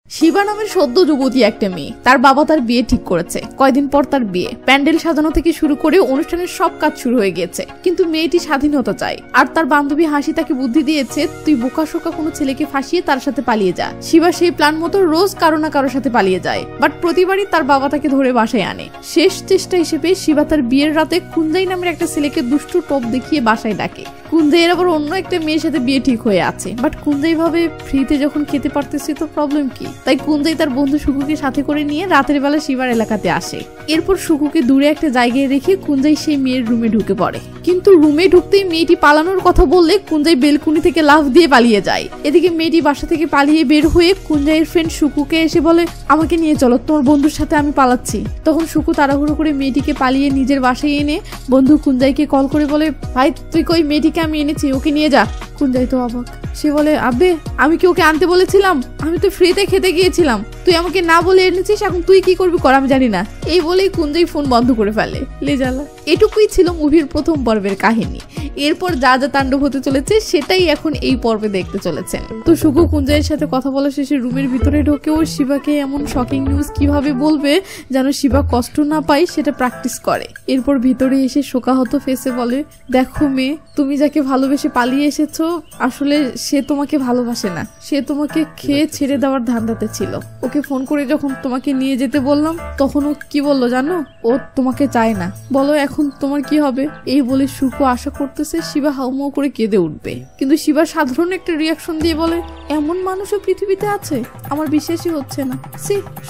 শিবা নামের সদ্য যুবতী একটা মেয়ে, তার বাবা তার বিয়ে ঠিক করেছে। কয়দিন পর তার বিয়ে, প্যান্ডেল সাজানো থেকে শুরু করে অনুষ্ঠানের সব কাজ শুরু হয়ে গিয়েছে। কিন্তু মেয়েটি স্বাধীনতা চায়, আর তার বান্ধবী হাসি তাকে বুদ্ধি দিয়েছে, তুই বোকাশোকা কোনো ছেলেকে ফাঁসিয়ে তার সাথে পালিয়ে যা। শিবা সেই প্ল্যান মতো রোজ কারো না কারোর সাথে পালিয়ে যায়, বাট প্রতিবারই তার বাবা তাকে ধরে বাসায় আনে। শেষ চেষ্টা হিসেবে শিবা তার বিয়ের রাতে কুঞ্জাই নামের একটা ছেলেকে দুষ্টু টোপ দেখিয়ে বাসায় ডাকে। কুঞ্জাইয়ের আবার অন্য একটা মেয়ের সাথে বিয়ে ঠিক হয়ে আছে, বাট কুঞ্জাই ভাবে ফ্রিতে যখন খেতে পারতেছে তো প্রবলেম কি। তাই কুঞ্জাই তার বন্ধু সুকুকে সাথে করে নিয়ে রাতের বেলা শিবার এলাকাতে আসে। এরপর সুকুকে দূরে একটা জায়গায় রেখে কুঞ্জাই সেই মেয়ের রুমে ঢুকে পড়ে। কিন্তু রুমে ঢুকতেই মেয়েটি পালানোর কথা বললে কুঞ্জাই বেলকুনি থেকে লাফ দিয়ে পালিয়ে যায়। এদিকে মেয়েটি বাসা থেকে পালিয়ে বের হয়ে কুঞ্জাইয়ের ফ্রেন্ড সুকুকে এসে বলে, আমাকে নিয়ে চলো, তোমার বন্ধুর সাথে আমি পালাচ্ছি। তখন সুকু তাড়াহুড়ো করে মেয়েটিকে পালিয়ে নিজের বাসায় এনে বন্ধু কুঞ্জাইকে কল করে বলে, ভাই তুই কই, মেয়েটিকে আমি এনেছি, ওকে নিয়ে যা। কুঞ্জাই তো অবাক, সে বলে, আবে আমি কি ওকে আনতে বলেছিলাম? আমি তো ফ্রিতে খেতে গিয়েছিলাম, তুই আমাকে না বলে এনেছিস, এখন তুই কি করবি কর আমি জানি না। এই বলেই কুঞ্জাই ফোন বন্ধ করে ফেলে। লেজালা। এটুকুই ছিল মুভির প্রথম পর্বের কাহিনী। এরপর যা যা তাণ্ডব হতে চলেছে সেটাই এখন এই পর্বে দেখতে চলেছেন। তো সুকু কুঞ্জাইয়ের সাথে কথা বলা শেষে রুমের ভিতরে ঢোকেও শিবাকে এমন শকিং নিউজ কিভাবে বলবে যেন শিবা কষ্ট না পায় সেটা প্র্যাকটিস করে। এরপর ভিতরে এসে শোকাহত ফেসে বলে, দেখো মেয়ে, তুমি যাকে ভালোবেসে পালিয়ে এসেছো আসলে সে তোমাকে ভালোবাসে না, সে তোমাকে খেয়ে ছেড়ে দেওয়ার ধান্দাতে ছিল। ওকে ফোন করে যখন তোমাকে নিয়ে যেতে বললাম তখন ও কি বললো জানো? ও তোমাকে চায় না। বলো এখন তোমার কি হবে? এই বলে সুকু আশা করতেছে শিবা হাউমাউ করে কেঁদে উঠবে, কিন্তু শিবা সাধারণ একটা রিয়াকশন দিয়ে বলে, এমন মানুষও পৃথিবীতে আছে? আমার বিশ্বাসই হচ্ছে না,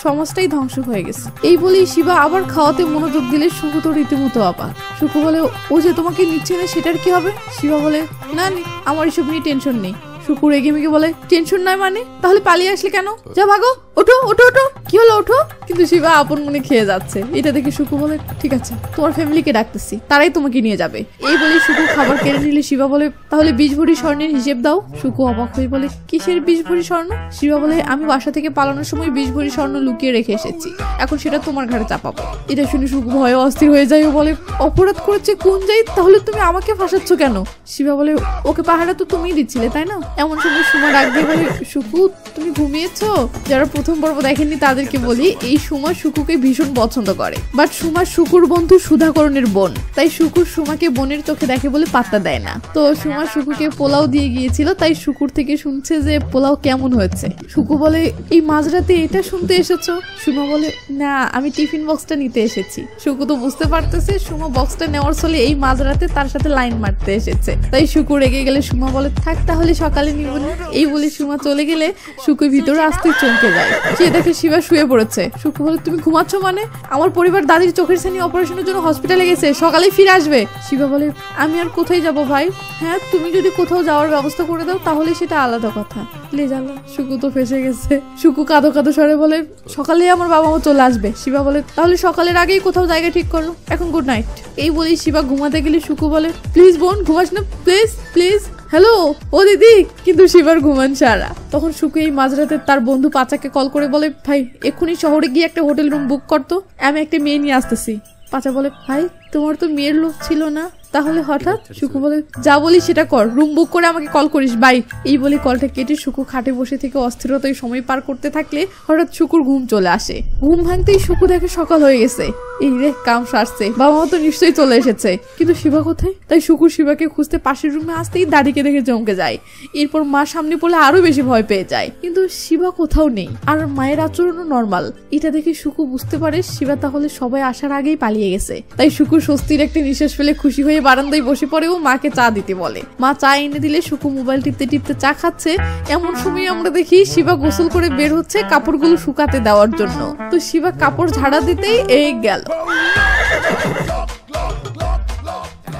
সমাজটাই ধ্বংস হয়ে গেছে। এই বলেই শিবা আবার খাওয়াতে মনোযোগ দিলে সুকু তো রীতিমতো অবাক। সুকু বলে, ও যে তোমাকে নিচ্ছে না সেটার কি হবে? শিবা বলে, না আমার এসব নিয়ে টেনশন নেই। সুকু রেগে মেগে বলে, টেনশন নাই মানে? তাহলে পালিয়ে আসলে কেন? যা ভাগো, ওঠো ওঠো ওঠো। কি হলো, ওঠো। কিন্তু শিবা আপন মনে খেয়ে যাচ্ছে। এটা দেখে সুকু বলে, ঠিক আছে, তোমার ফ্যামিলিকে ডাকতেছি, তারাই তোমাকে নিয়ে যাবে। এই বলে সুকু খাবার কেড়ে নিলে শিবা বলে, তাহলে 20 ভরি স্বর্ণের হিসেব দাও। সুকু অবাক হয়ে বলে, কিসের 20 ভরি স্বর্ণ? শিবা বলে, আমি বাসা থেকে পালানোর সময় 20 ভরি স্বর্ণ লুকিয়ে রেখে এসেছি, এখন সেটা তোমার ঘাড়ে চাপাবো। এটা শুনে সুকু ভয়ে অস্থির হয়ে যায় ও বলে, অপরাধ করেছে কুঞ্জাই, তাহলে তুমি আমাকে ফাঁসাচ্ছ কেন? শিবা বলে, ওকে পাহারা তো তুমিই দিচ্ছিলে তাই না? এমন সময় সুমা ডাক দিয়ে বলে, সুকু তুমি ঘুমিয়েছো? যারা প্রথম পর্ব দেখেননি তাদেরকে বলি, এই সুমা সুকুকে ভীষণ পছন্দ করে, বাট সুমা সুকুর বন্ধু সুধাকরণের বোন, তাই সুকুর সুমাকে বোনের চোখে দেখে বলে পাত্তা দেয় না। তো সুমা সুকুকে পোলাও দিয়ে গিয়েছিল, তাই সুকুর থেকে শুনছে যে পোলাও কেমন হয়েছে। সুকু বলে, এই মাঝরাতে এটা শুনতে এসেছো? সুমা বলে, না আমি টিফিন বক্সটা নিতে এসেছি। সুকু তো বুঝতে পারতেছে সুমা বক্সটা নেওয়ার চলে এই মাঝরাতে তার সাথে লাইন মারতে এসেছে, তাই সুকু রেগে গেলে সুমা বলে, থাক তাহলে সকালে নিব না। এই বলে সুমা চলে গেলে সুকুর ভিতরে আসতে চমকে যায়। সে দেখে শিবা শুয়ে পড়েছে। সুকু বলে, তুমি ঘুমাচ্ছ মানে? আমার পরিবার দাদির চোখের ছানি অপারেশনের জন্য হসপিটালে গেছে, সকালেই ফিরে আসবে। শিবা বলে, আমি আর কোথায় যাব ভাই? হ্যাঁ তুমি যদি কোথাও যাওয়ার ব্যবস্থা করে দাও তাহলে সেটা আলাদা কথা। লেজালা। সুকু তো ফেসে গেছে। সুকু কাঁদো কাঁদো স্বরে বলে, সকালেই আমার বাবা মা চলে আসবে। শিবা বলে, তাহলে সকালের আগেই কোথাও জায়গা ঠিক করো, এখন গুড নাইট। এই বলেই শিবা ঘুমাতে গেলে সুকু বলে, প্লিজ বোন ঘুমাস না প্লিজ প্লিজ। হ্যালো ও দিদি। কিন্তু শিবার ঘুমান সারা। তখন সুকু এই মাঝরাতে তার বন্ধু পাচাকে কল করে বলে, ভাই এক্ষুনি শহরে গিয়ে একটা হোটেল রুম বুক করতো, আমি একটা মেয়ে নিয়ে আসতেছি। পাচা বলে, ভাই তোমার তো মেয়ের লোক ছিল না, তাহলে হঠাৎ? সুকু বলে, যা বলি সেটা কর, রুম বুক করে আমাকে কল করিস, বাই। এই বলে কলটা কেটে সুকু খাটে বসে থেকে অস্থিরতায় সময় পার করতে থাকলে হঠাৎ সুকুর ঘুম চলে আসে। ঘুম ভাঙতেই সুকু দেখে সকাল হয়ে গেছে। এই রে কাম সারছে, বাবা মা তো নিশ্চয়ই চলে এসেছে, কিন্তু শিবা কোথায়? তাই সুকু শিবাকে খুঁজতে পাশের রুমে আসতেই দাদিকে দেখে চমকে যায়। এরপর মা সামনে পড়লে আরো বেশি ভয় পেয়ে যায়, কিন্তু শিবা কোথাও নেই, আর মায়ের আচরণও নর্মাল। এটা দেখে সুকু বুঝতে পারে শিবা তাহলে সবাই আসার আগেই পালিয়ে গেছে। তাই সুকু স্বস্তির একটা নিঃশ্বাস ফেলে খুশি হয়ে বারান্দায় বসে পড়ে ও মাকে চা দিতে বলে। মা চা এনে দিলে সুকু মোবাইল টিপতে টিপতে চা খাচ্ছে। এমন সময় আমরা দেখি শিবা গোসল করে বের হচ্ছে কাপড়গুলো শুকাতে দেওয়ার জন্য। তো শিবা কাপড় ঝাড়া দিতেই এই গেল।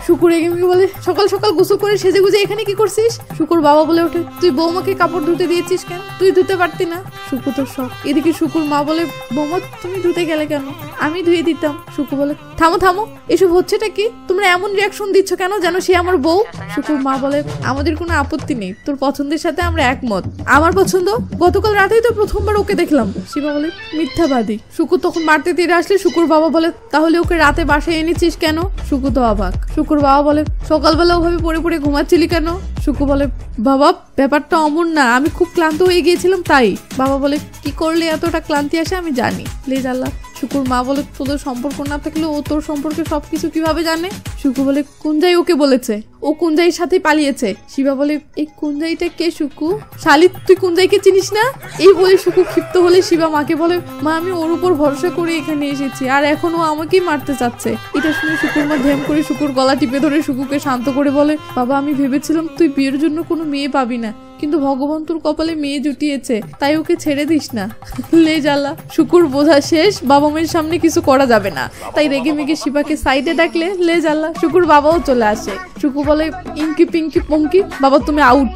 শুকুর রেগে মেগে বলে, সকাল সকাল গোসল করে সেজে গুজে এখানে কি করছিস? শুকুর বাবা বলে ওঠে, তুই বৌমাকে কাপড় ধুতে দিয়েছিস কেন? তুই ধুতে পারতি না? শুকু তো শখ। এদিকে শুকুর মা বলে, বৌমা তুমি ধুতে গেলে কেন? আমি ধুয়ে দিতাম। শুকু বলে, থামো থামো, এসব হচ্ছেটা কি? তোমরা এমন রিয়াকশন দিচ্ছ কেন যেন সে আমার বউ? শুকুর মা বলে, আমাদের কোনো আপত্তি নেই, তোর পছন্দের সাথে আমরা একমত। আমার পছন্দ? গতকাল রাতেই তো প্রথমবার ওকে দেখলাম। শিবা বলে, মিথ্যাবাদী। শুকুর তখন মারতে তীরে আসলে শুকুর বাবা বলে, তাহলে ওকে রাতে বাসায় এনেছিস কেন? শুকু তো অবাক। শুকুর বাবা বলে, সকালবেলা ওভাবে পড়ে পড়ে ঘুমাচ্ছিলি কেন? শুকু বলে, বাবা ব্যাপারটা অমন না, আমি খুব ক্লান্ত হয়ে গিয়েছিলাম তাই। বাবা বলে কি করলে এতটা ক্লান্তি আসে আমি জানি। প্লিজ আল্লাহ। শুকুর মা বলে তোদের সম্পর্ক না থাকলে ও তোর সম্পর্কে সবকিছু কিভাবে জানে? শুকু বলে কুঞ্জাই ওকে বলেছে, ও কুঞ্জাইয়ের সাথে পালিয়েছে। শিবা বলে এই কুঞ্জাইটা কে শুকু? শালি তুই কুঞ্জাইকে চিনিস না? এই বলে শুকু ক্ষিপ্ত হলে শিবা মাকে বলে মা আমি ওর উপর ভরসা করে এখানে এসেছি আর এখন ও আমাকেই মারতে চাচ্ছে। এটা শুনে শুকুর মা ধ্যান করে শুকুর গলা টিপে ধরে শুকুকে শান্ত করে বলে বাবা আমি ভেবেছিলাম তুই বিয়ের জন্য কোনো মেয়ে পাবি না, কিন্তু ভগবান তোর কপালে মেয়ে জুটিয়েছে, তাই ওকে ছেড়ে দিস না। লে জ্বালা। শুকুর বোঝা শেষ, বাবা মায়ের সামনে কিছু করা যাবে না, তাই রেগে মেগে শিবাকে সাইডে ডাকলে লে জ্বালা। শুকুর বাবাও চলে আসে। শুকু বলে ইঙ্কি পিঙ্কি পঙ্কি বাবা তুমি আউট।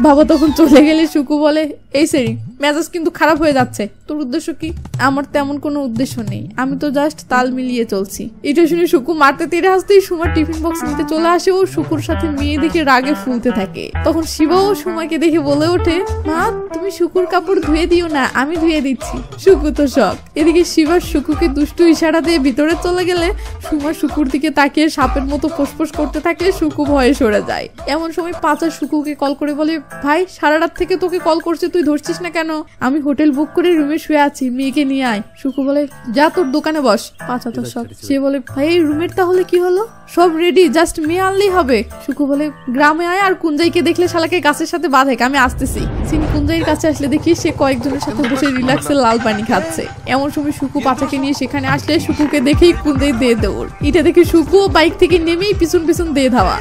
বাবা তখন চলে গেলে শুকু বলে এই সেরি মেজাজ কিন্তু খারাপ হয়ে যাচ্ছে, তোর উদ্দেশ্য কি? আমার তেমন কোনো উদ্দেশ্য নেই, আমি তো জাস্ট তাল মিলিয়ে চলছি। এটা শুনে শুকু মারতে তীরে হাসতেই সুমার টিফিন বক্স নিতে চলে আসে। ও শুকুর সাথে মেয়ে দেখে রাগে ফুলতে থাকে। তখন শিবাও সুমাকে দেখে বলে ওঠে মা তুমি শুকুর কাপড় ধুয়ে দিও না, আমি ধুয়ে দিচ্ছি। শুকু তো শখ। এদিকে শিবার শুকুকে দুষ্টু ইশারা দিয়ে ভিতরে চলে গেলে সুমা শুকুর দিকে তাকিয়ে সাপের মতো ফোসফোস করতে থাকলে শুকু ভয়ে সরে যায়। এমন সময় পাঁচা শুকুকে কল করে বলে ভাই সারা রাত থেকে তোকে কল করছে তুই ধরছিস না কেন? আমি হোটেল বুক করে রুমে শুয়ে আছি, মেয়েকে নিয়ে আয়। শুকু বলে যা তোর দোকানে বস। পাঁচা তো শখ। সে বলে ভাই এই রুমের তাহলে কি হলো? সব রেডি, জাস্ট মেয়ে আনলেই হবে। শুকু বলে গ্রামে আয় আর কুঞ্জাইকে দেখলে শালাকে গাছের সাথে বাঁধে, আমি আসতেছি। সিন কুঞ্জাইয়ের কাছে আসলে দেখি সে কয়েকজনের সাথে বসে রিল্যাক্সে লাল পানি খাচ্ছে। এমন সময় শুকু পাচাকে নিয়ে সেখানে আসলে শুকুকে দেখেই কুঞ্জাই দিয়ে দৌড়। এটা দেখে শুকু বাইক থেকে নেমেই পিছন পিছন দিয়ে ধাওয়া।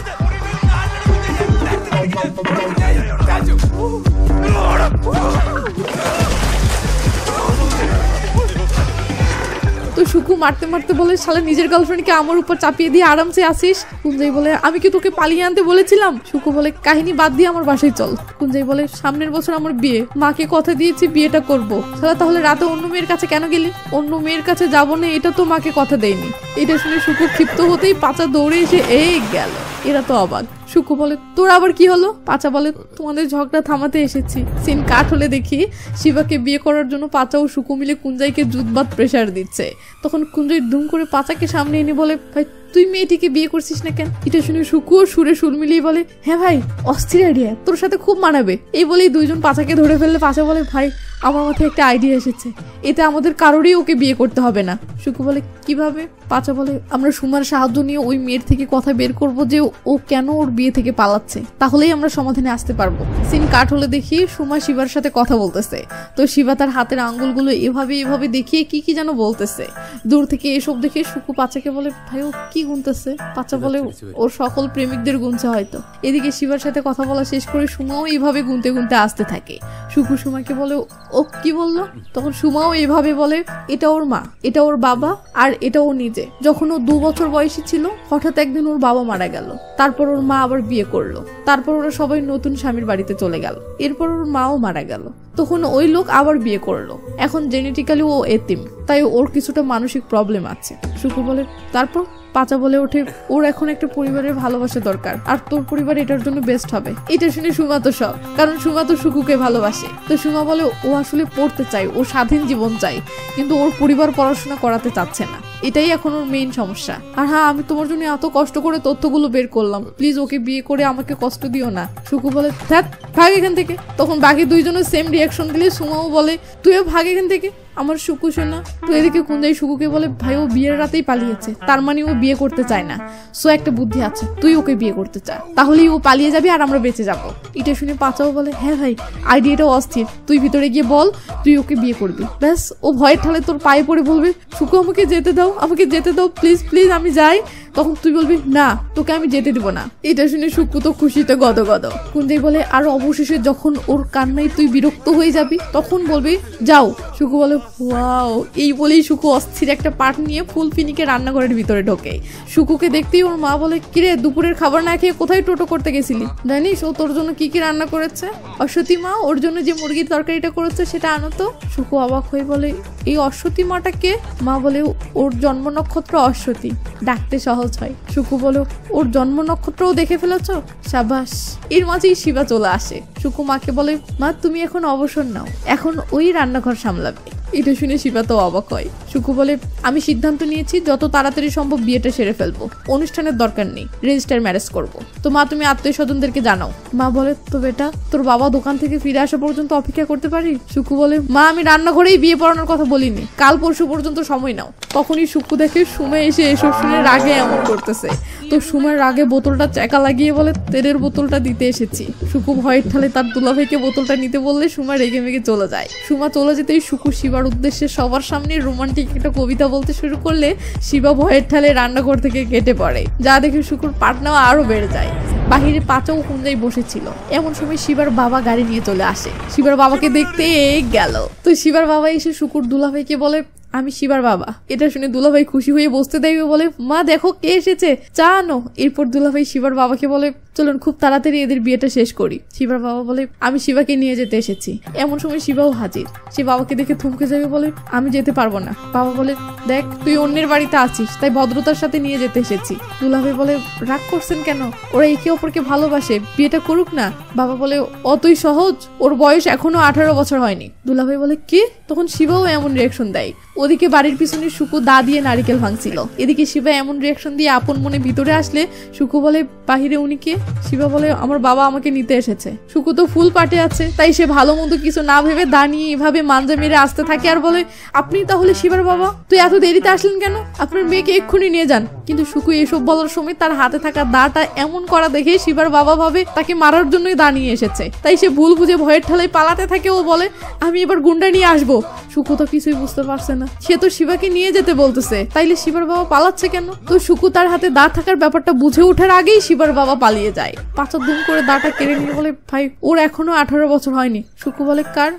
তো শুকু মারতে মারতে বলে শালা নিজের গার্লফ্রেন্ডকে আমার উপর চাপিয়ে দিয়ে আরামসে আসিস। কুঞ্জাই বলে আমি কি তোকে পালিয়ে আনতে বলেছিলাম? শুকু বলে কাহিনী বাদ দিয়ে আমার বাসায় চল। কুঞ্জাই বলে সামনের বছর আমার বিয়ে, মাকে কথা দিয়েছি বিয়েটা করব। শালা তাহলে রাতে অন্য মেয়ের কাছে কেন গেলি? অন্য মেয়ের কাছে যাবো না এটা তো মাকে কথা দেয়নি। এটা শুনে শুকু ক্ষিপ্ত হতেই পাচা দৌড়ে এসে এই গেল। এরা তো অবাক। শুকু বলে তোর আবার কি হলো? পাচা বলে তোমাদের ঝগড়া থামাতে এসেছি। সিন কাট হলে দেখি শিবাকে বিয়ে করার জন্য পাচা ও শুকু মিলে কুঞ্জাইকে জুতবাদ প্রেসার দিচ্ছে। তখন কুঞ্জাই দুম করে পাচাকে সামনে এনে বলে ভাই তুই মেয়েটিকে বিয়ে করছিস না কেন? এটা শুনে শুকু ও সুরে সুর মিলিয়ে বলে হ্যাঁ ভাই অস্থির আইডিয়া, তোর সাথে খুব মানাবে। এই বলেই দুইজন পাচাকে ধরে ফেললে পাচা বলে ভাই আমার মাথায় একটা আইডিয়া এসেছে, এতে আমাদের কারোরই ওকে বিয়ে করতে হবে না। শুকু বলে কিভাবে? পাচা বলে আমরা সুমার সাহায্য নিয়ে ওই মেয়ের থেকে কথা বের করব যে ও কেন ওর বিয়ে থেকে পালাচ্ছে, তাহলেই আমরা সমাধানে আসতে পারবো। সিন কাট হলে দেখি সুমা শিবার সাথে কথা বলতেছে। তো শিবা তার হাতের আঙ্গুলগুলো এভাবে এভাবে দেখিয়ে কি কি যেন বলতেছে। দূর থেকে এসব দেখে শুকু পাচাকে বলে ভাই ও কি গুনতেছে? পাচা বলে ওর সকল প্রেমিকদের গুনছে হয়তো। এদিকে শিবার সাথে কথা বলা শেষ করে সুমাও এইভাবে গুনতে গুনতে আসতে থাকে। শুকু সুমাকে বলে ও কি বললো? তখন সুমাও এইভাবে বলে এটা ওর মা, এটা ওর বাবা আর এটা ও নিজে। যখন ও 2 বছর বয়সী ছিল হঠাৎ একদিন ওর বাবা মারা গেল, তারপর ওর মা আবার বিয়ে করলো, তারপর ওরা সবাই নতুন স্বামীর বাড়িতে চলে গেল, এরপর ওর মাও মারা গেল, তখন ওই লোক আবার বিয়ে করলো। এখন জেনেটিক্যালি ও এতিম, তাই ওর কিছুটা মানসিক প্রবলেম আছে। শুকু বলে তারপর? পাচা বলে ওঠে ওর এখন একটা পরিবারের ভালোবাসা দরকার, আর তোর পরিবার এটার জন্য বেস্ট হবে। এটা শুনে সুমা তো সব, কারণ সুমা তো শুকুকে ভালোবাসে। তো সুমা বলে ও আসলে পড়তে চায়, ও স্বাধীন জীবন চাই, কিন্তু ওর পরিবার পড়াশোনা করাতে চাচ্ছে না, এটাই এখন ওর মেইন সমস্যা। আর হ্যাঁ আমি তোমার জন্য এত কষ্ট করে তথ্যগুলো বের করলাম, প্লিজ ওকে বিয়ে করে আমাকে কষ্ট দিও না। শুকু বলে ধ্যাৎ ভাগ এখান থেকে। তখন বাকি দুইজনের সেম রিয়াকশন দিলে সুমাও বলে তুইও ভাগ এখান থেকে আমার শুকু শোনা। তো এদিকে কুঞ্জাই শুকুকে বলে ভাই ও বিয়ের রাতেই পালিয়েছে, তার মানে ও বিয়ে করতে চায় না। সো একটা বুদ্ধি আছে, তুই ওকে বিয়ে করতে চা, তাহলেই ও পালিয়ে যাবে আর আমরা বেঁচে যাবো। এটা শুনে পাচাও বলে হ্যাঁ ভাই আইডিয়াটাও অস্থির, তুই ভিতরে গিয়ে বল তুই ওকে বিয়ে করবি, ব্যাস ও ভয়ের ঠালে তোর পায়ে পড়ে বলবে শুকু আমাকে যেতে দাও, আমাকে যেতে দাও প্লিজ প্লিজ আমি যাই। তখন তুই বলবি না তোকে আমি যেতে দিব না। এটা শুনে শুকু তো খুশিতে গদগদ। কুঞ্জাই বলে আর অবশেষে যখন ওর কান্নায় তুই বিরক্ত হয়ে যাবি তখন বলবি যাও। শুকু বলে ওয়াও। এই বলেই শুকু অস্থির একটা পাট নিয়ে ফুল ফিনিকে রান্নাঘরের ভিতরে ঢোকে। শুকুকে দেখতেই ওর মা বলে কিরে দুপুরের খাবার না খেয়ে কোথায় টোটো করতে গেছিলি? জানিস ও তোর জন্য কি কি রান্না করেছে? অশ্বতী মা ওর জন্য যে মুরগির তরকারিটা করেছে সেটা আনো তো। শুকু অবাক হয়ে বলে এই অশ্বতী মাটা কে? মা বলে ওর জন্ম নক্ষত্র অশ্বতী, ডাকতে সহজ হয়। শুকু বলো ওর জন্ম নক্ষত্রও দেখে ফেলেছ, সাবাস। এর মাঝেই শিবা চলে আসে। শুকু মাকে বলে মা তুমি এখন অবসর নাও, এখন ওই রান্নাঘর সামলাবে। এটা শুনে শিবা তো অবাক হয়। সুকু বলে আমি সিদ্ধান্ত নিয়েছি যত তাড়াতাড়ি সম্ভব বিয়েটা সেরে ফেলবো, অনুষ্ঠানের দরকার নেই, রেজিস্টার ম্যারেজ করব। তো মা তুমি আত্মীয় স্বজনদেরকে জানাও। মা বলে তো বেটা তোর বাবা দোকান থেকে ফিরে আসা পর্যন্ত অপেক্ষা করতে পারি? সুকু বলে মা আমি রান্নাঘরেই বিয়ে পড়ানোর কথা বলিনি, কাল পরশু পর্যন্ত সময় নাও। তখনই সুকু দেখে সুমা এসে এসব শুনে রাগে এমন করতেছে। তো সুমার রাগে বোতলটা চেকা লাগিয়ে বলে তেলের বোতলটা দিতে এসেছি। সুকু ভয়ের ঠালে তার দুলাভাইকে বোতলটা নিতে বললে সুমা রেগে মেগে চলে যায়। সুমা চলে যেতেই সুকু শিবার উদ্দেশ্যে সবার সামনে রোমান্টিক একটা কবিতা বলতে শুরু করলে শিবা ভয়ের ঠালে রান্নাঘর থেকে কেটে পড়ে, যা দেখে সুকুর পাটনাও আরো বেড়ে যায়। বাহিরে পাচাও কুঞ্জাই বসেছিল। এমন সময় শিবার বাবা গাড়ি নিয়ে চলে আসে। শিবার বাবাকে দেখতে গেল। তো শিবার বাবা এসে সুকুর দুলাভাইকে বলে আমি শিবার বাবা। এটা শুনে দুলাভাই খুশি হয়ে বসতে দেয়, বলে মা দেখো কে এসেছে, চা আনো। এরপর দুলাভাই শিবার বাবাকে বলে চলুন খুব তাড়াতাড়ি এদের বিয়েটা শেষ করি। শিবার বাবা বলে আমি শিবাকে নিয়ে যেতে এসেছি। এমন সময় শিবাও হাজির। সে বাবাকে দেখে থমকে যাবে, বলে আমি যেতে পারবো না। বাবা বলে দেখ তুই অন্যের বাড়িতে আছিস, তাই ভদ্রতার সাথে নিয়ে যেতে এসেছি। দুলাভাই বলে রাগ করছেন কেন, ওরা একে অপরকে ভালোবাসে, বিয়েটা করুক না। বাবা বলে অতই সহজ, ওর বয়স এখনো 18 বছর হয়নি। দুলাভাই বলে কি? তখন শিবাও এমন রিয়াকশন দেয়। ওদিকে বাড়ির পিছনে সুকু দা দিয়ে নারিকেল ভাঙছিল। এদিকে শিবা এমন রিয়াকশন দিয়ে আপন মনে ভিতরে আসলে সুকু বলে বাহিরে উনি কে? শিবা বলে আমার বাবা আমাকে নিতে এসেছে। সুকু তো ফুল পাটে আছে, তাই সে ভালো মন্দ কিছু না ভেবে দা নিয়ে এভাবে মাঞ্জা মেরে আসতে থাকে আর বলে আপনি তাহলে শিবার বাবা? তুই এত দেরিতে আসলেন কেন? আপনার মেয়েকে এক্ষুনি নিয়ে যান। কিন্তু সুকু এসব বলার সময় তার হাতে থাকা দাটা এমন করা দেখে শিবার বাবা ভাবে তাকে মারার জন্যই দা নিয়ে এসেছে। তাই সে ভুল বুঝে ভয়ের ঠালাই পালাতে থাকে। ও বলে আমি এবার গুন্ডা নিয়ে আসবো। সুকু তো কিছুই বুঝতে পারছে না, সে তো শিবাকে নিয়ে যেতে বলতেছে, তাইলে শিবার বাবা পালাচ্ছে কেন? তো সুকু তার হাতে দা থাকার ব্যাপারটা বুঝে ওঠার আগেই শিবার বাবা পালিয়ে যায়। পাঁচা দুম করে দাটা কেড়ে নিয়ে বলে ভাই ওর এখনো 18 বছর হয়নি। সুকু বলে কার?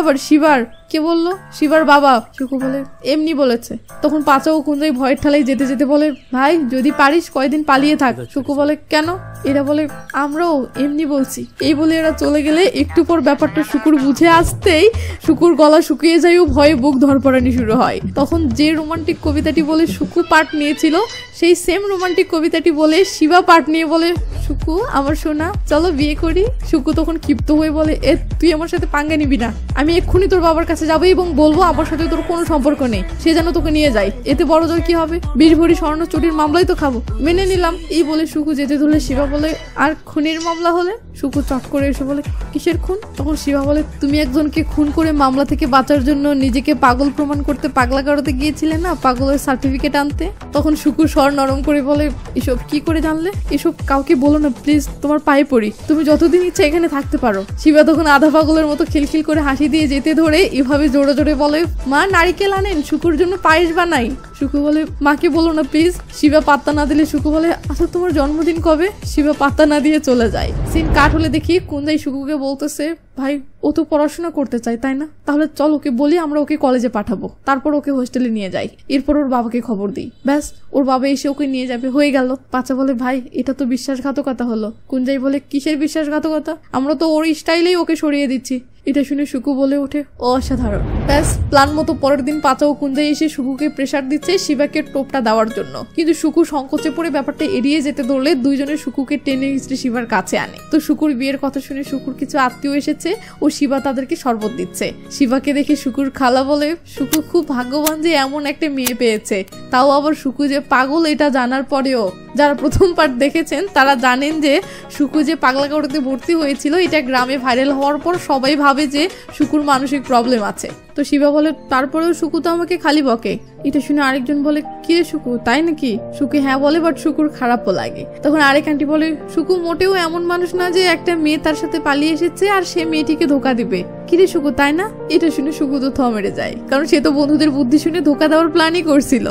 আবার শিবার? কে বললো? শিবার বাবা। সুকু বলে এমনি বলেছে। তখন পাঁচা ও কুঞ্জাই ভয়ের ঠালাই যেতে যেতে বলে ভাই যদি পারিস কয়দিন পালিয়ে থাক। সুকু বলে কেন? এরা বলে আমরাও এমনি বলছি। এই বলে এরা চলে গেলে একটু পর ব্যাপারটা শুকুর বুঝে আসতেই শুকুর গলা শুকিয়ে যায় ও ভয়ে বুক ধরপড়ানি শুরু হয়। তখন যে রোমান্টিক কবিতাটি বলে সুকু পাঠ নিয়েছিল সেই সেম রোমান্টিক কবিতাটি বলে শিবা পাঠ নিয়ে বলে সুকু আমার সোনা চলো বিয়ে করি। সুকু তখন ক্ষিপ্ত হয়ে বলে তুই আমার সাথে পাঙ্গা নিবি না, আমি এক্ষুনি তোর বাবার কাছে যাবো এবং বলবো আমার সাথে তোর কোনো সম্পর্ক নেই, সে যেন তোকে নিয়ে যায়। এতে বড় জোর কি হবে, 20 ভরি স্বর্ণ চুরির মামলাই তো খাবো। মেনে নিলাম। এই বলে সুকু যেতে ধরলে শিবা বলে আর খুনের মামলা হলে? সুকু চট করে এসে বলে কিসের খুন? তখন শিবা বলে তুমি একজনকে খুন করে মামলা থেকে বাঁচার জন্য নিজেকে পাগল প্রমাণ করতে পাগলাগারোতে গিয়েছিলে না, পাগলের সার্টিফিকেট আনতে। তখন সুকু স্বর নরম করে বলে এসব কি করে জানলে? এসব কাউকে বলো না প্লিজ, তোমার পায়ে পড়ি, তুমি যতদিন ইচ্ছা এখানে থাকতে পারো। শিবা তখন আধা পাগলের মতো খিলখিল করে হাসি দিয়ে যেতে ধরে এভাবে জোরে জোরে বলে মা নারিকেল আনেন, সুকুর জন্য পায়েস বানাই। সুকু বলে মাকে বলো না প্লিজ। শিবা পাত্তা না দিলে সুকু বলে আচ্ছা তোমার জন্মদিন কবে? শিবা পাত্তা না দিয়ে চলে যায়। সিন কাট হলে দেখি কুঞ্জাই সুকুকে বলতেছে ভাই ও তো পড়াশোনা করতে চায় তাই না, তাহলে চল ওকে বলি আমরা ওকে কলেজে পাঠাবো, তারপর ওকে হোস্টেলে নিয়ে যাই, এরপর ওর বাবাকে খবর দিই, ব্যাস ওর বাবা এসে ওকে নিয়ে যাবে, হয়ে গেল। পাচা বলে ভাই এটা তো বিশ্বাসঘাতকতা হলো। কুঞ্জাই বলে কিসের বিশ্বাসঘাতকতা, আমরা তো ওর স্টাইলেই ওকে সরিয়ে দিচ্ছি। এটা শুনে সুকু বলে ওঠে অসাধারণ। ব্যাস প্ল্যান মতো পরের দিন পাচা ও কুঞ্জাই এসে সুকুকে প্রেসার দিচ্ছে শিবাকে টোপটা দেওয়ার জন্য, কিন্তু সুকু সংকোচে পড়ে ব্যাপারটা এড়িয়ে যেতে ধরলে দুইজনে সুকুকে টেনে হিস্ট্রি শিবার কাছে আনে। তো সুকুর বিয়ের কথা শুনে সুকুর কিছু আত্মীয় এসেছে ও শিবা তাদেরকে শরবত দিচ্ছে। শিবাকে দেখে সুকুর খালা বলে সুকু খুব ভাগ্যবান যে এমন একটা মেয়ে পেয়েছে, তাও আবার সুকু যে পাগল এটা জানার পরেও। যারা প্রথম পার্ট দেখেছেন তারা জানেন যে সুকু যে পাগলাগারোতে ভর্তি হয়েছিল এটা গ্রামে ভাইরাল হওয়ার পর সবাই ভাবে যে সুকুর মানসিক প্রবলেম আছে। তো শিবা বলে তারপরেও সুকু তো আমাকে খালি বকে। এটা শুনে আরেকজন বলে কে সুকু তাই নাকি? সুকু হ্যাঁ বলে, বাট সুকুর খারাপও লাগে। তখন আরেক আন্টি বলে সুকু মোটেও এমন মানুষ না যে একটা মেয়ে তার সাথে পালিয়ে এসেছে আর সে মেয়েটিকে ধোকা দিবে। কিরে সুকু তাই না? এটা শুনে সুকু তো মেরে যায়, কারণ সে তো বন্ধুদের বুদ্ধি শুনে ধোকা দেওয়ার প্ল্যানই করছিল।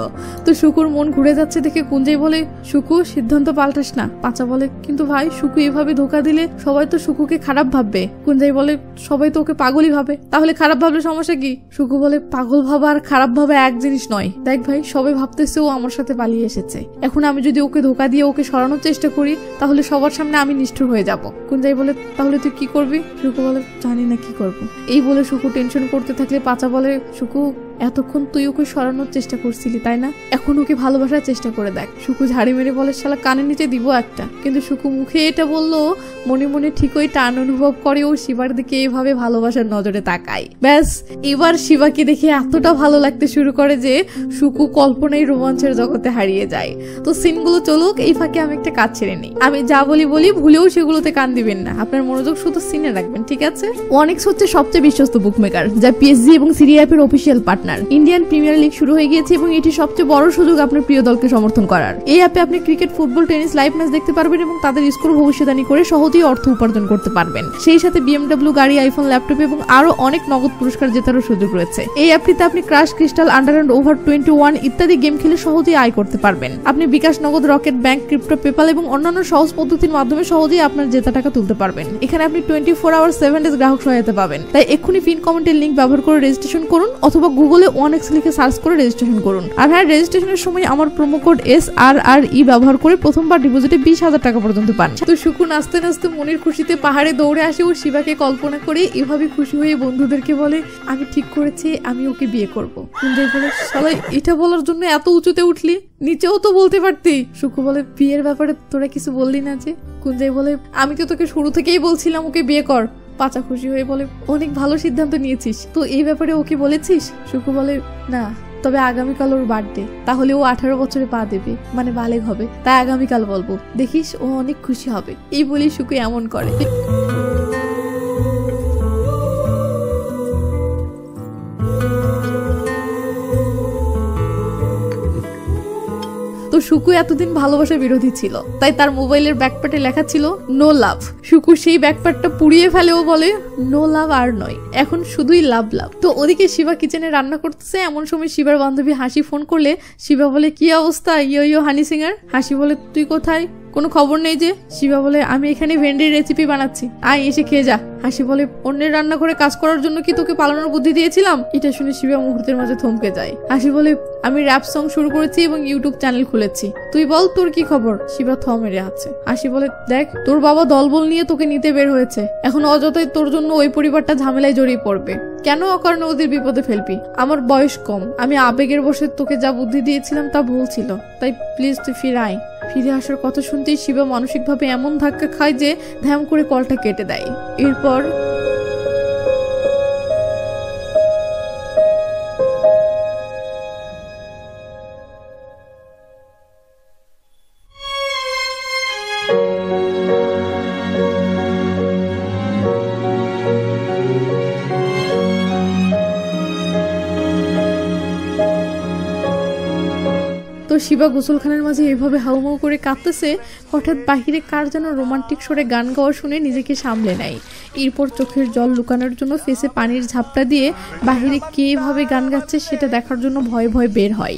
তো সুকুর মন ঘুরে যাচ্ছে দেখে কুঞ্জাই বলে সুকু সিদ্ধান্ত পাল্টাস না। পাচা বলে কিন্তু ভাই সুকু এভাবে ধোকা দিলে সবাই তো সুকুকে খারাপ ভাববে। কুঞ্জাই বলে সবাই তো ওকে পাগলই ভাবে, তাহলে খারাপ ভাবলে সমস্যা কি? সুকু বলে পাগল ভাবা আর খারাপ ভাবা এক জিনিস নয়। দেখ ভাই সবাই ভাবতেছে ও আমার সাথে পালিয়ে এসেছে, এখন আমি যদি ওকে ধোকা দিয়ে ওকে সরানোর চেষ্টা করি তাহলে সবার সামনে আমি নিষ্ঠুর হয়ে যাব। কুঞ্জাই বলে তাহলে তুই কি করবি? সুকু বলে জানি না কি করব। এই বলে সুকু টেনশন করতে থাকলে পাচা বলে সুকু এতক্ষণ তুই ওকে সরানোর চেষ্টা করছিলি তাই না, এখন ওকে ভালোবাসার চেষ্টা করে দেখ। সুকু ঝাড়ি মেরে বলে শালা কানের নিচে দিব একটা। কিন্তু সুকু মুখে এটা বললো, মনে মনে ঠিকই টান অনুভব করে ও শিবার দিকে এইভাবে ভালোবাসার নজরে তাকায়। ব্যাস এবার শিবাকে দেখে এতটা ভালো লাগতে শুরু করে যে সুকু কল্পনায় রোমাঞ্চের জগতে হারিয়ে যায়। তো সিনগুলো চলুক, এই ফাঁকে আমি একটা কাজ ছেড়ে নিই। আমি যা বলি ভুলেও সেগুলোতে কান দিবেন না, আপনার মনোযোগ শুধু সিনে রাখবেন, ঠিক আছে? ওয়ানিক্স হচ্ছে সবচেয়ে বিশ্বস্ত বুকমেকার, যা পিএসজি এবং সিরি অ্যাপের official partner. Indian premier league শুরু হয়ে গিয়েছে এবং এটি সবচেয়ে বড় সুযোগ আপনার প্রিয় দলকে সমর্থন করার। এই অ্যাপে আপনি cricket, football, tennis live match দেখতে পারবেন এবং তাদের স্কোর ভবিষ্যদ্বাণী করে সহজেই অর্থ উপার্জন করতে পারবেন। সেই সাথে BMW গাড়ি, আইফোন, ল্যাপটপ এবং আরো অনেক নগদ পুরস্কার জেতারও সুযোগ রয়েছে। এই অ্যাপটিতে আপনি crash, crystal, under and over 21 ইত্যাদি গেম খেলে সহজেই আয় করতে পারবেন। আপনি বিকাশ, নগদ, রকেট, ব্যাংক, ক্রিপ্টো, পেপাল এবং অন্যান্য সহজ পদ্ধতির মাধ্যমে সহজেই আপনার জেতা টাকা তুলতে পারবেন। এখানে আপনি 24 আওয়ার 7 ডেজ গ্রাহক সহায়তা পাবেন। তাই এক্ষুনি পিন কমেন্টের লিংক ব্যবহার করে রেজিস্ট্রেশন করুন অথবা গুগলে ওয়ানিক্স লিখে সার্চ করে রেজিস্ট্রেশন করুন। আর হ্যাঁ, রেজিস্ট্রেশনের সময় আমার প্রোমো কোড SRRE ব্যবহার করে প্রথমবার ডিপোজিটে 20,000 টাকা পর্যন্ত পান। তো সুকু নাচতে নাচতে মনের খুশিতে পাহাড়ে দৌড়ে আসে ও শিবাকে কল্পনা করে এভাবে খুশি হয়ে বন্ধুদেরকে বলে, আমি ঠিক করেছি, আমি ওকে বিয়ে করবো। কুঞ্জয় বলে, শালা এটা বলার জন্য এত উঁচুতে উঠলি, নিচেও তো বলতে পারতি। সুকু বলে, বিয়ের ব্যাপারে তোরা কিছু বললি না যে? কুঞ্জয় বলে, আমি তো তোকে শুরু থেকেই বলছিলাম ওকে বিয়ে কর। পাচা খুশি হয়ে বলে, অনেক ভালো সিদ্ধান্ত নিয়েছিস, তো এই ব্যাপারে ওকে বলেছিস? সুকু বলে, না, তবে আগামীকাল ওর বার্থডে, তাহলে ও 18 বছরে পা দেবে, মানে বালেগ হবে, তাই আগামীকাল বলবো, দেখিস ও অনেক খুশি হবে। এই বলি সুকু এমন করে। তো সুকু এতদিন ভালোবাসা বিরোধী ছিল, তাই তার মোবাইলের ব্যাকপ্যাটে লেখা ছিল নো লাভ। সুকু সেই ব্যাকপ্যাটটা পুড়িয়ে ফেলেও বলে, নো লাভ আর নয়, এখন শুধুই লাভ লাভ। তো ওদিকে শিবা কিচেনে রান্না করতেছে, এমন সময় শিবার বান্ধবী হাসি ফোন করলে শিবা বলে, কি অবস্থা ইয়ো হানি সিঙ্গার? হাসি বলে, তুই কোথায়, কোনো খবর নেই যে? শিবা বলে, আমি এখানে ভেন্ডির রেসিপি বানাচ্ছি, আয় এসে খেয়ে যা। হাসি বলে, অন্যের রান্না করে কাজ করার জন্য কি তোকে পালানোর বুদ্ধি দিয়েছিলাম? এটা শুনে শিবা মুহূর্তের মাঝে থমকে যায়। হাসি বলে, আমি র্যাপ সং শুরু করেছি এবং ইউটিউব চ্যানেল খুলেছি, তুই বল তোর কি খবর? শিবা থ মেরে আছে। হাসি বলে, দেখ তোর বাবা দলবল নিয়ে তোকে নিতে বের হয়েছে, এখন অযথাই তোর জন্য ওই পরিবারটা ঝামেলায় জড়িয়ে পড়বে, কেন অকারণে ওদের বিপদে ফেলবি? আমার বয়স কম, আমি আবেগের বসে তোকে যা বুদ্ধি দিয়েছিলাম তা ভুল ছিল, তাই প্লিজ তুই ফিরে আয়। ফিরে আসার কথা শুনতেই শিবা মানসিকভাবে এমন ধাক্কা খায় যে ধ্যাম করে কলটা কেটে দেয়। এরপর তো শিবা গোসলখানার মাঝে এভাবে হাউমাউ করে কাঁদতেছে, হঠাৎ বাহিরে কার যেন রোমান্টিক সুরে গান গাওয়া শুনে নিজেকে সামলে নেয়। এরপর চোখের জল লুকানোর জন্য ফেসে পানির ঝাপটা দিয়ে বাহিরে কে ভাবে গান গাচ্ছে সেটা দেখার জন্য ভয়ে ভয়ে বের হয়।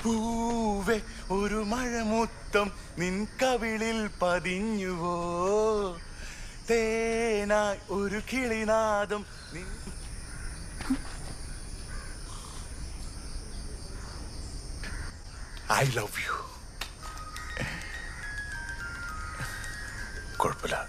പൂവേ ഒരു മഴമുത്തം നിൻ കവിളിൽ പതിഞ്ഞുവോ, തേനായി ഒരു കിളിനാദം I love you. কুড়পলা